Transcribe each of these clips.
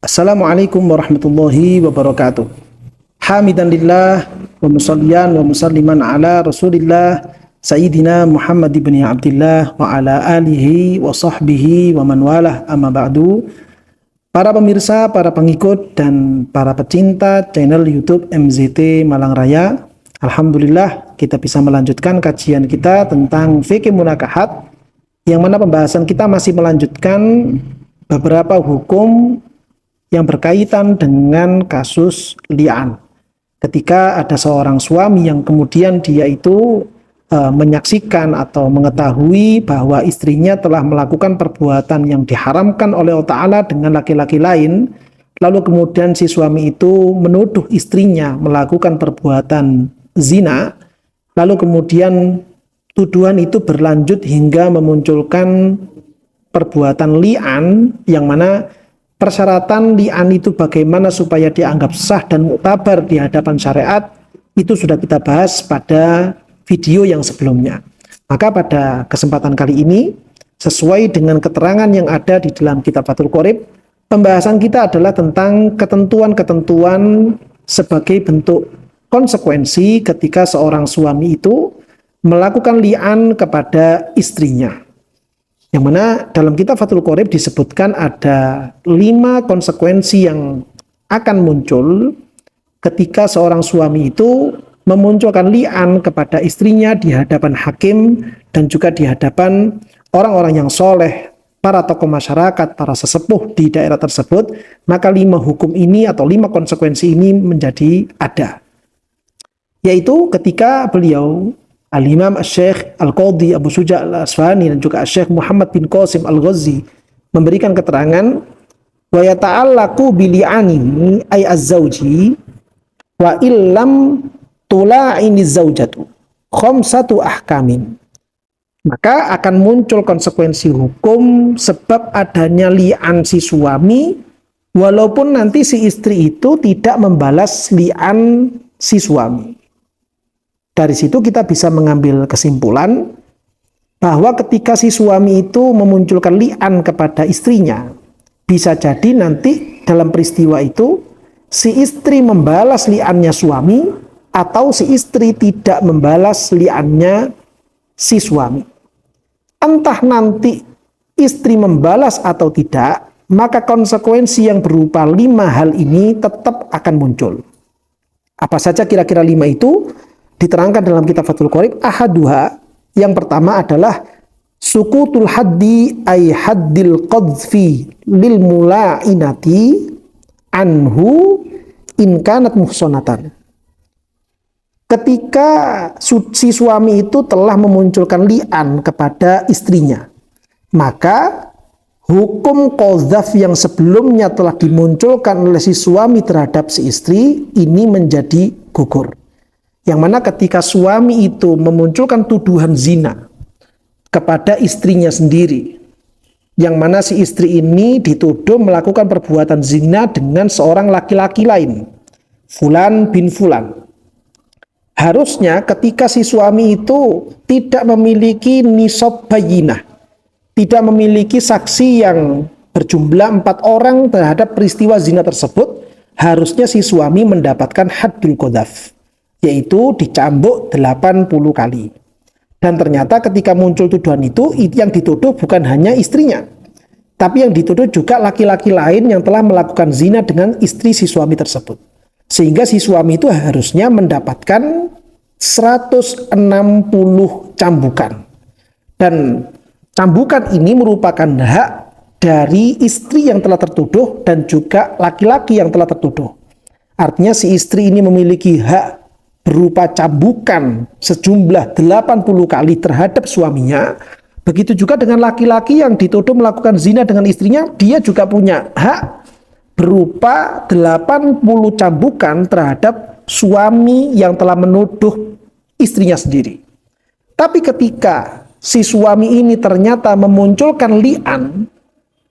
Assalamualaikum warahmatullahi wabarakatuh. Hamidan lillah wa musalliyan wa musalliman ala Rasulillah Sayyidina Muhammad ibn Abdullah wa ala alihi wa sahbihi wa man walah, amma ba'du. Para pemirsa, para pengikut dan para pecinta channel YouTube MZT Malang Raya, alhamdulillah kita bisa melanjutkan kajian kita tentang fikih munakahat, yang mana pembahasan kita masih melanjutkan beberapa hukum yang berkaitan dengan kasus li'an. Ketika ada seorang suami yang kemudian dia itu menyaksikan atau mengetahui bahwa istrinya telah melakukan perbuatan yang diharamkan oleh Allah Ta'ala dengan laki-laki lain, lalu kemudian si suami itu menuduh istrinya melakukan perbuatan zina, lalu kemudian tuduhan itu berlanjut hingga memunculkan perbuatan li'an, yang mana persyaratan li'an itu bagaimana supaya dianggap sah dan muktabar di hadapan syariat, itu sudah kita bahas pada video yang sebelumnya. Maka pada kesempatan kali ini, sesuai dengan keterangan yang ada di dalam kitab Fathul Qorib, pembahasan kita adalah tentang ketentuan-ketentuan sebagai bentuk konsekuensi ketika seorang suami itu melakukan li'an kepada istrinya. Yang mana dalam kitab Fathul Qorib disebutkan ada 5 konsekuensi yang akan muncul ketika seorang suami itu memunculkan li'an kepada istrinya di hadapan hakim dan juga di hadapan orang-orang yang soleh, para tokoh masyarakat, para sesepuh di daerah tersebut. Maka 5 hukum ini atau 5 konsekuensi ini menjadi ada, yaitu ketika beliau Al-Imam Syekh Al-Qadhi Abu Suja Al-Asfahani dan juga Syekh Muhammad bin Qasim Al-Ghazi memberikan keterangan, wa yata'allaqu bili'ani ay az-zawji wa illam tula'ini zaujatu khamsatu ahkamin. Maka akan muncul konsekuensi hukum sebab adanya li'an si suami, walaupun nanti si istri itu tidak membalas li'an si suami. Dari situ kita bisa mengambil kesimpulan bahwa ketika si suami itu memunculkan li'an kepada istrinya, bisa jadi nanti dalam peristiwa itu si istri membalas li'annya suami, atau si istri tidak membalas li'annya si suami. Entah nanti istri membalas atau tidak, maka konsekuensi yang berupa 5 hal ini tetap akan muncul. Apa saja kira-kira 5 itu? Diterangkan dalam kitab Fathul Qorib. Ahaduha, yang pertama adalah sukutul haddi ay haddil qadfi lil mula'inati anhu in kanat muhsonatan. Ketika si suami itu telah memunculkan li'an kepada istrinya, maka hukum qadzaf yang sebelumnya telah dimunculkan oleh si suami terhadap si istri ini menjadi gugur. Yang mana ketika suami itu memunculkan tuduhan zina kepada istrinya sendiri, yang mana si istri ini dituduh melakukan perbuatan zina dengan seorang laki-laki lain, Fulan bin Fulan. Harusnya ketika si suami itu tidak memiliki nisab bayinah, tidak memiliki saksi yang berjumlah 4 orang terhadap peristiwa zina tersebut, harusnya si suami mendapatkan haddul qadzaf, yaitu dicambuk 80 kali. Dan ternyata ketika muncul tuduhan itu, yang dituduh bukan hanya istrinya, tapi yang dituduh juga laki-laki lain yang telah melakukan zina dengan istri si suami tersebut. Sehingga si suami itu harusnya mendapatkan 160 cambukan. Dan cambukan ini merupakan hak dari istri yang telah tertuduh dan juga laki-laki yang telah tertuduh. Artinya si istri ini memiliki hak berupa cambukan sejumlah 80 kali terhadap suaminya. Begitu juga dengan laki-laki yang dituduh melakukan zina dengan istrinya, dia juga punya hak berupa 80 cambukan terhadap suami yang telah menuduh istrinya sendiri. Tapi ketika si suami ini ternyata memunculkan li'an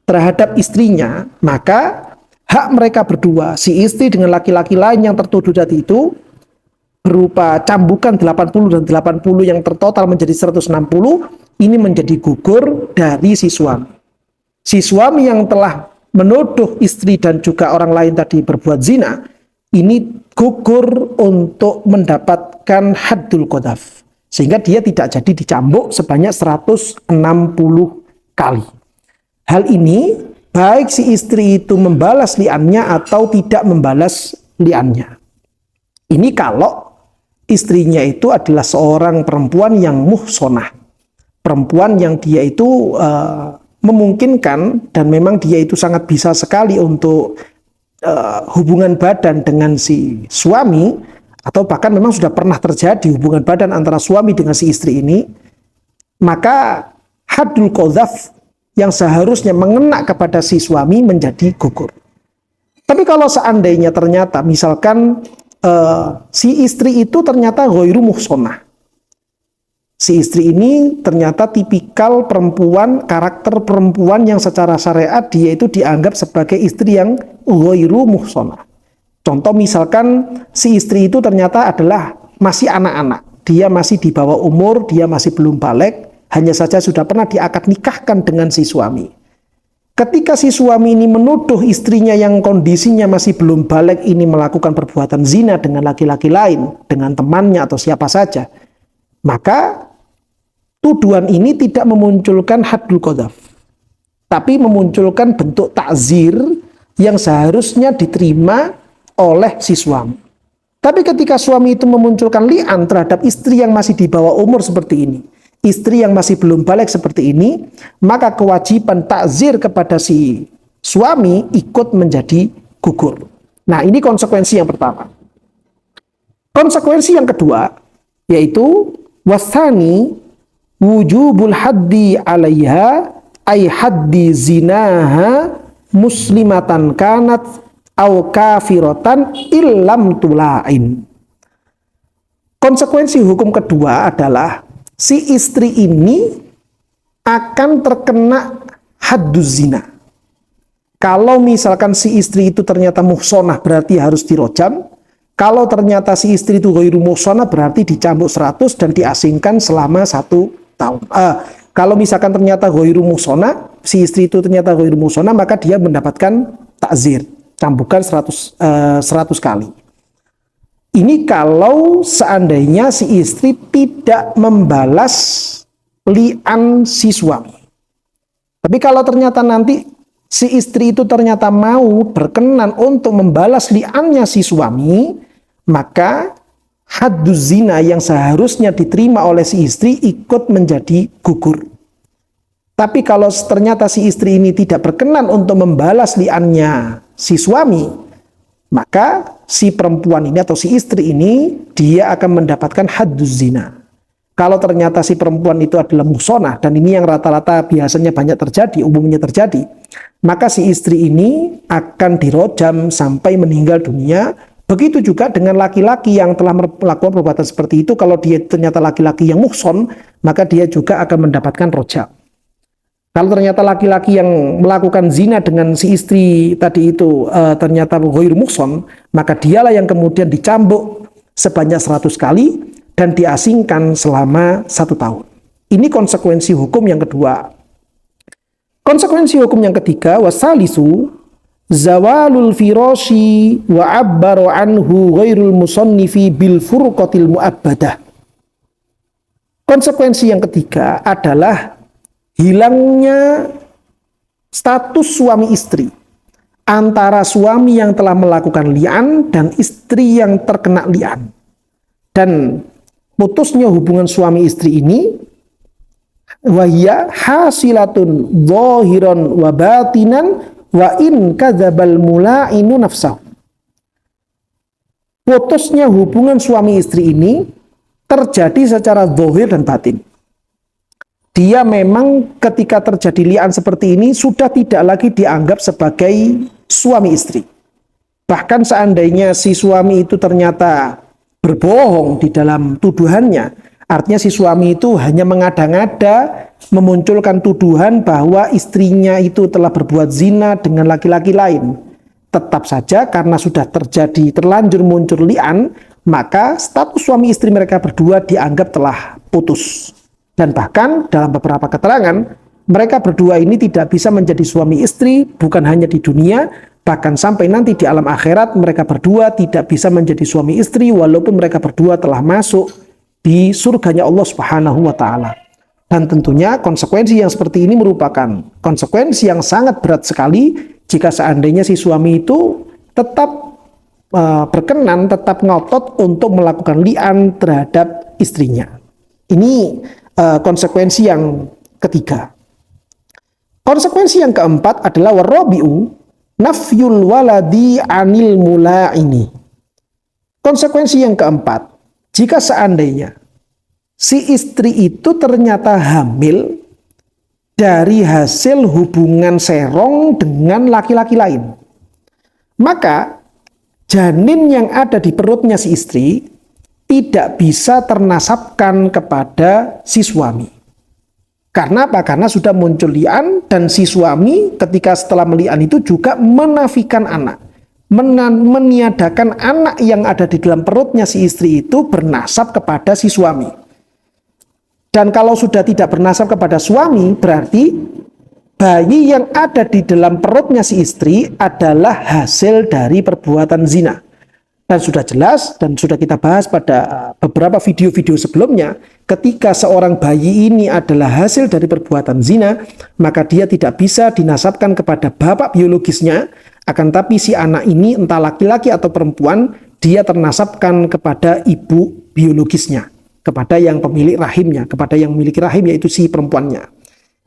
terhadap istrinya, maka hak mereka berdua, si istri dengan laki-laki lain yang tertuduh tadi itu, berupa cambukan 80 dan 80 yang tertotal menjadi 160, ini menjadi gugur dari si suami. Si suami yang telah menuduh istri dan juga orang lain tadi berbuat zina, ini gugur untuk mendapatkan haddul qadhaf. Sehingga dia tidak jadi dicambuk sebanyak 160 kali. Hal ini baik si istri itu membalas li'annya atau tidak membalas li'annya. Ini kalau istrinya itu adalah seorang perempuan yang muhsonah. Perempuan yang dia itu memungkinkan dan memang dia itu sangat bisa sekali untuk hubungan badan dengan si suami, atau bahkan memang sudah pernah terjadi hubungan badan antara suami dengan si istri ini, maka haddul qadhaf yang seharusnya mengena kepada si suami menjadi gugur. Tapi kalau seandainya ternyata misalkan si istri itu ternyata ghairu muhsonah, si istri ini ternyata tipikal perempuan, karakter perempuan yang secara syariat dia itu dianggap sebagai istri yang ghairu muhsonah. Contoh misalkan si istri itu ternyata adalah masih anak-anak, dia masih di bawah umur, dia masih belum balik, hanya saja sudah pernah diakad nikahkan dengan si suami. Ketika si suami ini menuduh istrinya yang kondisinya masih belum balik ini melakukan perbuatan zina dengan laki-laki lain, dengan temannya atau siapa saja, maka tuduhan ini tidak memunculkan haddul qadhaf, tapi memunculkan bentuk takzir yang seharusnya diterima oleh si suami. Tapi ketika suami itu memunculkan li'an terhadap istri yang masih di bawah umur seperti ini, istri yang masih belum balik seperti ini, maka kewajiban takzir kepada si suami ikut menjadi gugur. Nah, ini konsekuensi yang pertama. Konsekuensi yang kedua yaitu wasani wujubul haddi 'alaiha ay haddi zinaha muslimatan kanat au kafiratan illam tulain. Konsekuensi hukum kedua adalah si istri ini akan terkena hadduz zina. Kalau misalkan si istri itu ternyata muhsonah berarti harus dirojam. Kalau ternyata si istri itu ghairu muhsonah berarti dicambuk 100 dan diasingkan selama 1 tahun. Kalau misalkan ternyata ghairu muhsonah, si istri itu ternyata ghairu muhsonah, maka dia mendapatkan takzir, cambukan 100 kali. Ini kalau seandainya si istri tidak membalas li'an si suami. Tapi kalau ternyata nanti si istri itu ternyata mau berkenan untuk membalas li'annya si suami, maka hadduz zina yang seharusnya diterima oleh si istri ikut menjadi gugur. Tapi kalau ternyata si istri ini tidak berkenan untuk membalas li'annya si suami, maka si perempuan ini atau si istri ini dia akan mendapatkan hadduz zina. Kalau ternyata si perempuan itu adalah muhsonah, dan ini yang rata-rata biasanya banyak terjadi, umumnya terjadi, maka si istri ini akan dirojam sampai meninggal dunia. Begitu juga dengan laki-laki yang telah melakukan perbuatan seperti itu, kalau dia ternyata laki-laki yang muhson, maka dia juga akan mendapatkan rojam. Kalau ternyata laki-laki yang melakukan zina dengan si istri tadi itu ternyata ghairu muhson, maka dialah yang kemudian dicambuk sebanyak 100 kali dan diasingkan selama 1 tahun. Ini konsekuensi hukum yang kedua. Konsekuensi hukum yang ketiga, wasalisu zawalul firashi wa abbaru anhu ghairul musannifi bil furqatil mu'abbadah. Konsekuensi yang ketiga adalah hilangnya status suami istri antara suami yang telah melakukan li'an dan istri yang terkena li'an, dan putusnya hubungan suami istri ini wahya hasilatun zahiran wa batinan wa in kadzabal mula'inu nafsahu. Putusnya hubungan suami istri ini terjadi secara zahir dan batin. Dia memang ketika terjadi li'an seperti ini sudah tidak lagi dianggap sebagai suami istri. Bahkan seandainya si suami itu ternyata berbohong di dalam tuduhannya, artinya si suami itu hanya mengada-ngada memunculkan tuduhan bahwa istrinya itu telah berbuat zina dengan laki-laki lain. Tetap saja karena sudah terlanjur muncul li'an, maka status suami istri mereka berdua dianggap telah putus. Dan bahkan dalam beberapa keterangan Mereka berdua ini tidak bisa menjadi suami istri, bukan hanya di dunia, bahkan sampai nanti di alam akhirat mereka berdua tidak bisa menjadi suami istri walaupun mereka berdua telah masuk di surganya Allah Subhanahu wa taala. Dan tentunya konsekuensi yang seperti ini merupakan konsekuensi yang sangat berat sekali jika seandainya si suami itu tetap berkenan, tetap ngotot untuk melakukan li'an terhadap istrinya. Ini konsekuensi yang ketiga. Konsekuensi yang keempat adalah warabi'u nafyul waladi anil mula'ini. Konsekuensi yang keempat, jika seandainya si istri itu ternyata hamil dari hasil hubungan serong dengan laki-laki lain, maka janin yang ada di perutnya si istri tidak bisa ternasabkan kepada si suami. Karena apa? Karena sudah muncul li'an dan si suami ketika setelah meli'an itu juga menafikan anak. Meniadakan anak yang ada di dalam perutnya si istri itu bernasab kepada si suami. Dan kalau sudah tidak bernasab kepada suami, berarti bayi yang ada di dalam perutnya si istri adalah hasil dari perbuatan zina. Dan sudah jelas dan sudah kita bahas pada beberapa video-video sebelumnya, ketika seorang bayi ini adalah hasil dari perbuatan zina, maka dia tidak bisa dinasabkan kepada bapak biologisnya, akan tapi si anak ini entah laki-laki atau perempuan, dia ternasabkan kepada ibu biologisnya, kepada yang pemilik rahimnya, kepada yang memiliki rahim yaitu si perempuannya.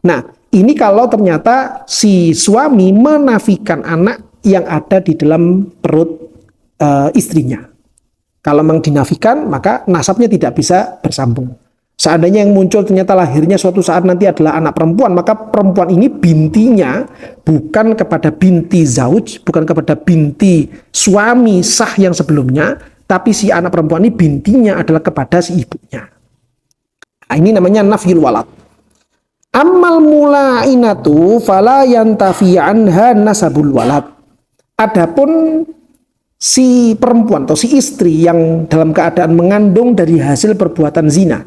Nah, ini kalau ternyata si suami menafikan anak yang ada di dalam perut istrinya. Kalau memang dinafikan, maka nasabnya tidak bisa bersambung. Seandainya yang muncul ternyata lahirnya suatu saat nanti adalah anak perempuan, maka perempuan ini bintinya bukan kepada binti zauj, bukan kepada binti suami sah yang sebelumnya, tapi si anak perempuan ini bintinya adalah kepada si ibunya. Nah, ini namanya nafyul walad. Ammal mula'inatu fala yantafi anha nasabul walad. Adapun si perempuan atau si istri yang dalam keadaan mengandung dari hasil perbuatan zina,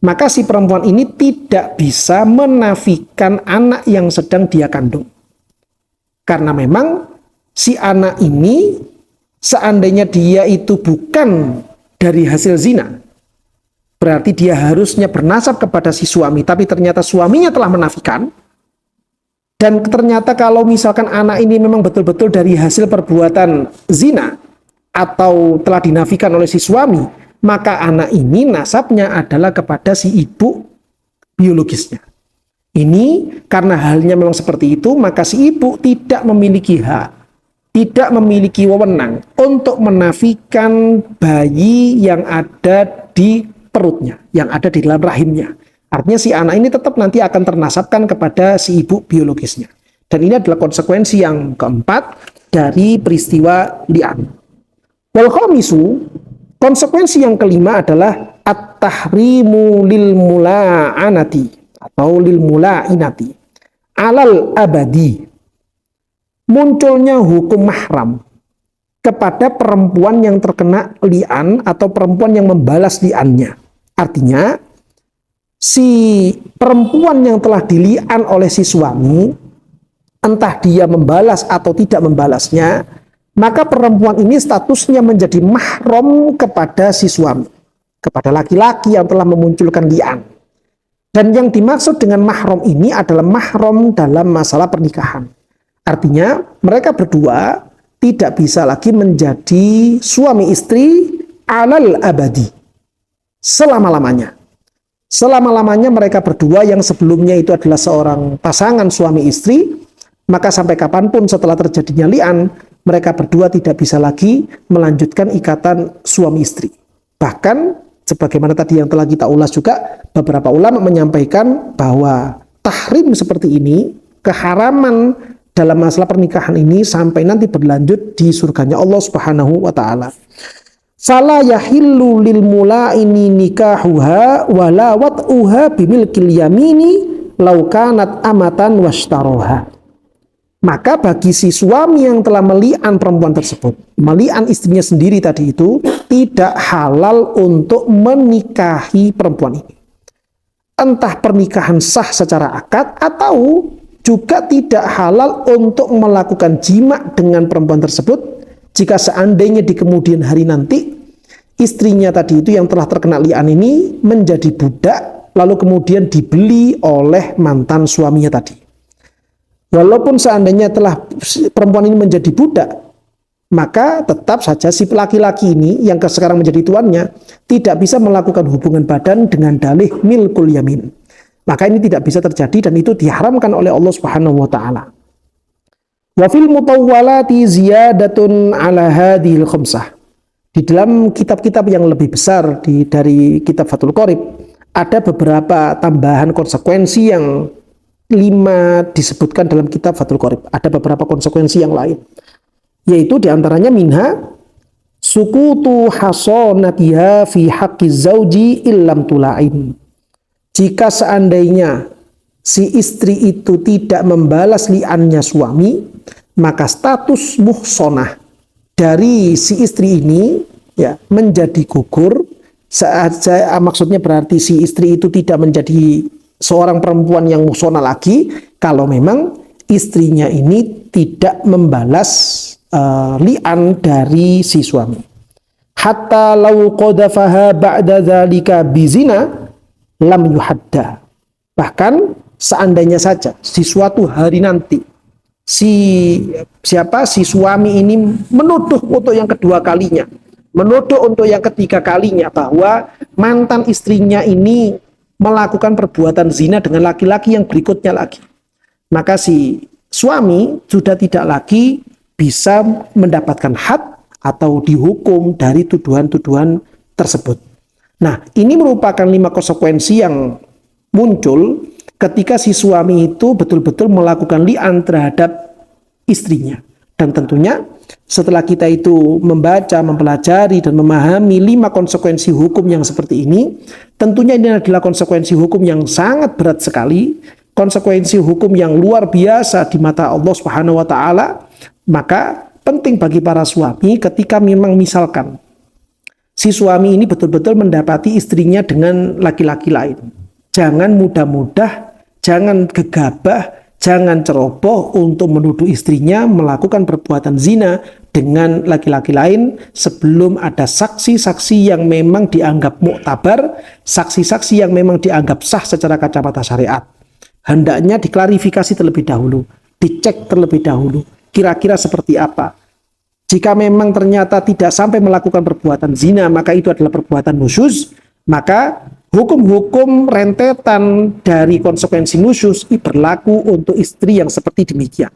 maka si perempuan ini tidak bisa menafikan anak yang sedang dia kandung. Karena memang si anak ini seandainya dia itu bukan dari hasil zina, berarti dia harusnya bernasab kepada si suami, tapi ternyata suaminya telah menafikan. Dan ternyata kalau misalkan anak ini memang betul-betul dari hasil perbuatan zina atau telah dinafikan oleh si suami, maka anak ini nasabnya adalah kepada si ibu biologisnya. Ini karena halnya memang seperti itu, maka si ibu tidak memiliki hak, tidak memiliki wewenang untuk menafikan bayi yang ada di perutnya, yang ada di dalam rahimnya. Artinya si anak ini tetap nanti akan ternasabkan kepada si ibu biologisnya. Dan ini adalah konsekuensi yang keempat dari peristiwa li'an. Wal khamisu, konsekuensi yang kelima adalah at-tahrimu lil mula'anati atau lil mula'inati alal abadi. Munculnya hukum mahram kepada perempuan yang terkena li'an atau perempuan yang membalas li'annya. Artinya si perempuan yang telah dili'an oleh si suami, entah dia membalas atau tidak membalasnya, maka perempuan ini statusnya menjadi mahram kepada si suami, kepada laki-laki yang telah memunculkan li'an. Dan yang dimaksud dengan mahram ini adalah mahram dalam masalah pernikahan. Artinya mereka berdua tidak bisa lagi menjadi suami istri alal abadi, selama-lamanya. Selama-lamanya mereka berdua yang sebelumnya itu adalah seorang pasangan suami istri, maka sampai kapanpun setelah terjadinya li'an, mereka berdua tidak bisa lagi melanjutkan ikatan suami istri. Bahkan sebagaimana tadi yang telah kita ulas juga, beberapa ulama menyampaikan bahwa tahrim seperti ini, keharaman dalam masalah pernikahan ini sampai nanti berlanjut di surganya Allah Subhanahu wa taala. Fala yahillu lil mula'ini nikahuha wala wat'uha bimilkil yamini law kanat amatan washtaroha. Maka bagi si suami yang telah meli'an perempuan tersebut, meli'an istrinya sendiri tadi itu, tidak halal untuk menikahi perempuan ini. entah pernikahan sah secara akad atau juga tidak halal untuk melakukan jima dengan perempuan tersebut jika seandainya di kemudian hari nanti istrinya tadi itu yang telah terkena li'an ini menjadi budak lalu kemudian dibeli oleh mantan suaminya tadi. Walaupun seandainya telah perempuan ini menjadi budak, maka tetap saja si laki-laki ini yang sekarang menjadi tuannya tidak bisa melakukan hubungan badan dengan dalih milkul yamin. Maka ini tidak bisa terjadi dan itu diharamkan oleh Allah Subhanahu wa taala. Wa fil mutawwalati ziyadatun ala hadhil khamsah. Di dalam kitab-kitab yang lebih besar dari kitab Fathul Qorib ada beberapa tambahan konsekuensi yang 5 disebutkan dalam kitab Fathul Qorib. Ada beberapa konsekuensi yang lain. Yaitu diantaranya minha sukutu hasonatiha fi haqqi zauji illam tula'in. Jika seandainya si istri itu tidak membalas li'annya suami, maka status muhsonah dari si istri ini ya menjadi gugur. Maksudnya berarti si istri itu tidak menjadi seorang perempuan yang muhsonah lagi kalau memang istrinya ini tidak membalas li'an dari si suami. Hatta law qadafaha ba'da dzalika bizina lam yuhadda. Bahkan seandainya saja di suatu hari nanti si suami ini menuduh untuk yang kedua kalinya, menuduh untuk yang ketiga kalinya bahwa mantan istrinya ini melakukan perbuatan zina dengan laki-laki yang berikutnya lagi, maka si suami sudah tidak lagi bisa mendapatkan had atau dihukum dari tuduhan-tuduhan tersebut. Nah, ini merupakan 5 konsekuensi yang muncul ketika si suami itu betul-betul melakukan li'an terhadap istrinya. Dan tentunya setelah kita itu membaca, mempelajari dan memahami 5 konsekuensi hukum yang seperti ini, tentunya ini adalah konsekuensi hukum yang sangat berat sekali, konsekuensi hukum yang luar biasa di mata Allah Subhanahu wa taala. Maka penting bagi para suami ketika memang misalkan si suami ini betul-betul mendapati istrinya dengan laki-laki lain, jangan mudah-mudah, jangan gegabah, jangan ceroboh untuk menuduh istrinya melakukan perbuatan zina dengan laki-laki lain sebelum ada saksi-saksi yang memang dianggap muktabar, saksi-saksi yang memang dianggap sah secara kacamata syariat. Hendaknya diklarifikasi terlebih dahulu, dicek terlebih dahulu, kira-kira seperti apa. Jika memang ternyata tidak sampai melakukan perbuatan zina, maka itu adalah perbuatan nusyuz, maka hukum-hukum rentetan dari konsekuensi nusyuz berlaku untuk istri yang seperti demikian.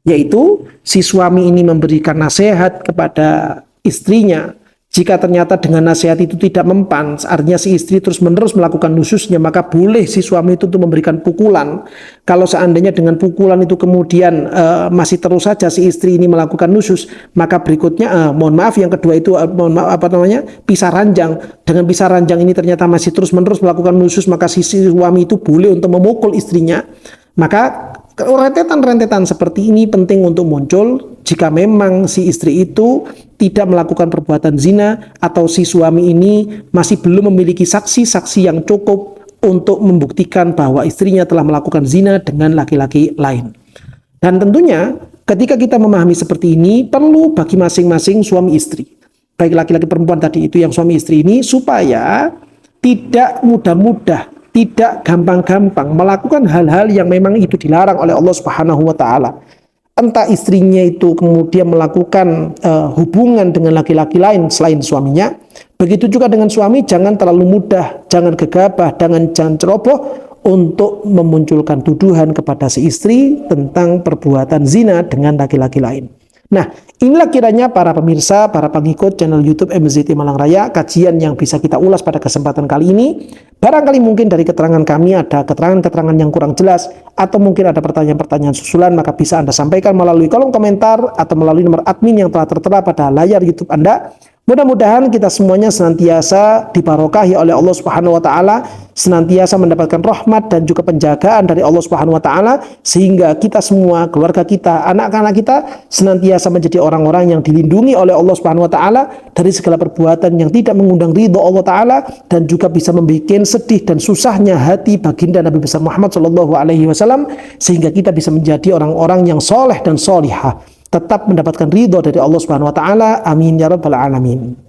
Yaitu si suami ini memberikan nasihat kepada istrinya. Jika ternyata dengan nasihat itu tidak mempan, artinya si istri terus-menerus melakukan nusyuznya, maka boleh si suami itu untuk memberikan pukulan. Kalau seandainya dengan pukulan itu kemudian masih terus saja si istri ini melakukan nusyuz, maka berikutnya mohon maaf yang kedua itu pisah ranjang. Dengan pisah ranjang ini ternyata masih terus-menerus melakukan nusyuz, maka si suami itu boleh untuk memukul istrinya. Maka rentetan-rentetan seperti ini penting untuk muncul jika memang si istri itu tidak melakukan perbuatan zina atau si suami ini masih belum memiliki saksi-saksi yang cukup untuk membuktikan bahwa istrinya telah melakukan zina dengan laki-laki lain. Dan tentunya ketika kita memahami seperti ini perlu bagi masing-masing suami istri, baik laki-laki perempuan tadi itu yang suami istri ini, supaya tidak mudah-mudah, tidak gampang-gampang melakukan hal-hal yang memang itu dilarang oleh Allah Subhanahu wa taala. Entah istrinya itu kemudian melakukan hubungan dengan laki-laki lain selain suaminya. Begitu juga dengan suami, jangan terlalu mudah, jangan gegabah, jangan ceroboh untuk memunculkan tuduhan kepada si istri tentang perbuatan zina dengan laki-laki lain. Nah, inilah kiranya para pemirsa, para pengikut channel YouTube MZT Malang Raya, kajian yang bisa kita ulas pada kesempatan kali ini. Barangkali mungkin dari keterangan kami ada keterangan-keterangan yang kurang jelas, atau mungkin ada pertanyaan-pertanyaan susulan, maka bisa Anda sampaikan melalui kolom komentar atau melalui nomor admin yang telah tertera pada layar YouTube Anda. Mudah-mudahan kita semuanya senantiasa dibarokahi oleh Allah Subhanahu wa taala, senantiasa mendapatkan rahmat dan juga penjagaan dari Allah Subhanahu wa taala, sehingga kita semua, keluarga kita, anak-anak kita senantiasa menjadi orang-orang yang dilindungi oleh Allah Subhanahu wa taala dari segala perbuatan yang tidak mengundang ridho Allah taala, dan juga bisa membuat sedih dan susahnya hati baginda Nabi besar Muhammad sallallahu alaihi wasallam, sehingga kita bisa menjadi orang-orang yang soleh dan solihah, tetap mendapatkan ridho dari Allah Subhanahu wa taala. Amin ya rabbal alamin.